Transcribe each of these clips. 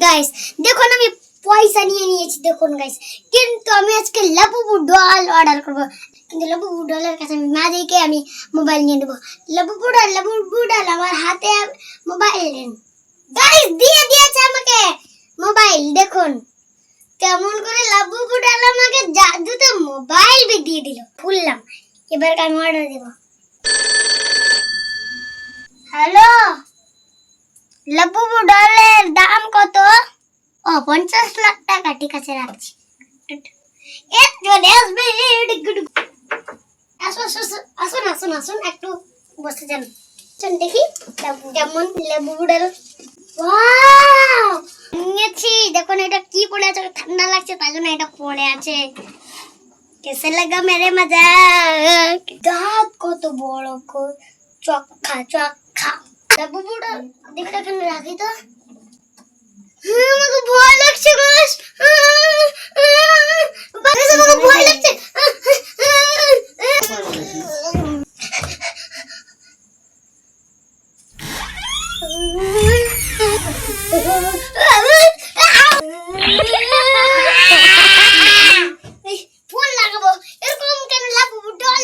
Guys দেখুন আমি পয়সা নিয়ে নিয়েছি দেখুন গাইস, কিন্তু আমি আজকে লাবুবু ডল অর্ডার করব। কিন্তু লাবুবু ডলের কাছে আমি না দিকে আমি মোবাইল নিয়ে নেব। লাবুবু ডল আমার হাতে মোবাইল গাইস দিয়ে দিয়েছে আমাকে মোবাইল। দেখুন কেমন করে লাবুবু ডল আমাকে জাদুতে মোবাইল भी দিয়ে দিল। খুললাম, এবার আমি অর্ডার দেব। হ্যালো, লাবুবু ডলের দাম কত? ও 50 লাখ টাকা। ঠিক আছে রাখছি। আসুন একটু বসে যান। চল দেখি কেমন লাবুবু ডল। ওয়াও নিয়েছি। দেখুন এটা কি পড়ে আছে, ঠান্ডা লাগছে তাই জন্য এটা পড়ে আছে। কেসে লাগা মেরে মজাক। দাঁত কত বড়, চক্খা। লাবুবু ডল দেখে এখানে রাখি তো। আমাকে ভয় লাগছে গাইস, আমাকে ভয় লাগছে। ফোন লাগাবো, এরকম কেন লাবুবু ডল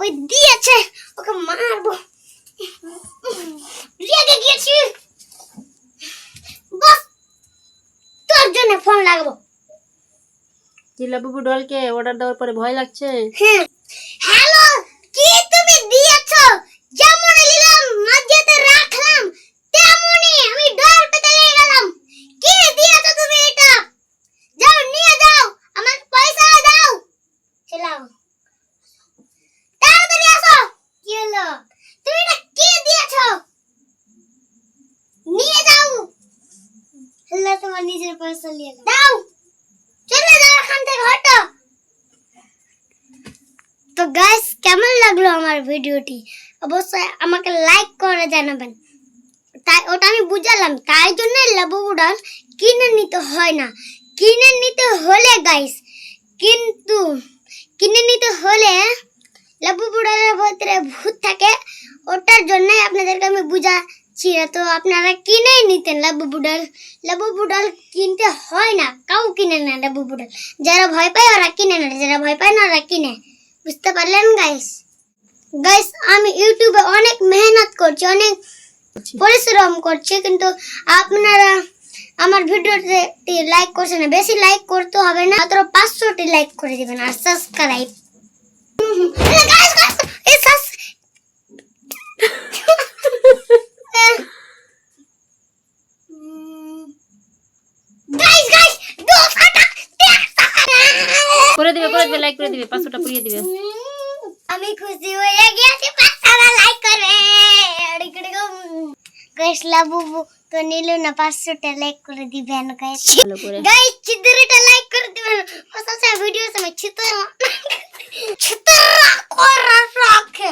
ওই দিয়েছে, ওকে মারবো। রেগে গিয়েছি বস, তোর জন্য ফোন লাগাবো। লাবুবু ডলকে অর্ডার দেওয়ার পরে ভয় লাগছে? হ্যালো, কি তুমি দিয়েছো? যেমন নিলাম মাঝেতে রাখলাম তেমনি আমি ডল পেতে নিয়ে গেলাম। কি দিয়েছো তুমি এটা? যাও নিয়ে যাও, আমাকে পয়সা দাও। চলাও তাড়াতাড়ি আসো। কি হলো? তুমি এটা কি দিয়েছো? নিয়ে যাও। হ্যালো, তোমার নিজের পয়সা নিয়ে দাও। চলে যাও এখান থেকে, হটো। তো গাইস কেমন লাগলো আমার ভিডিওটি অবশ্যই আমাকে লাইক করে জানাবেন। তাই ওটা আমি বুঝালাম, তাই জন্য লাবুবু ডল কিনে নিতে হয় না। কিনে নিতে হলে গাইস, কিন্তু কিনে নিতে হলে লাবুবু ডলের ভিতরে ভূত থাকে, ওটার জন্য আপনাদেরকে আমি বুঝাচ্ছি। তো আপনারা কিনেই নিতেন লাবুবু ডল। লাবুবু ডল কিনতে হয় না, কাউ কিনে না লাবুবু ডল। যারা ভয় পায় ওরা কিনে না, যারা ভয় পায় না ওরা কিনে। বুঝতে পারলেন গাইস? আমি ইউটিউবে অনেক মেহনত করছি, অনেক পরিশ্রম করছি, কিন্তু আপনারা আমার ভিডিওতে লাইক করছেন না। বেশি লাইক করতে হবে না, মাত্র 500টি লাইক করে দিবেন আর সাবস্ক্রাইব। করে দিবে লাইক করে দিবে, 500টা পুড়িয়ে দিবে। আমি খুশি হয়ে গেছি, 500টা লাইক করবে। গাইস লাবুবু তো নিল না, 500টা লাইক করে দিবেন গাইস। ভালো করে গাইস চিত্রটা লাইক করে দিবেন। ওসব ভিডিও সময় চিত্র করে রাখে।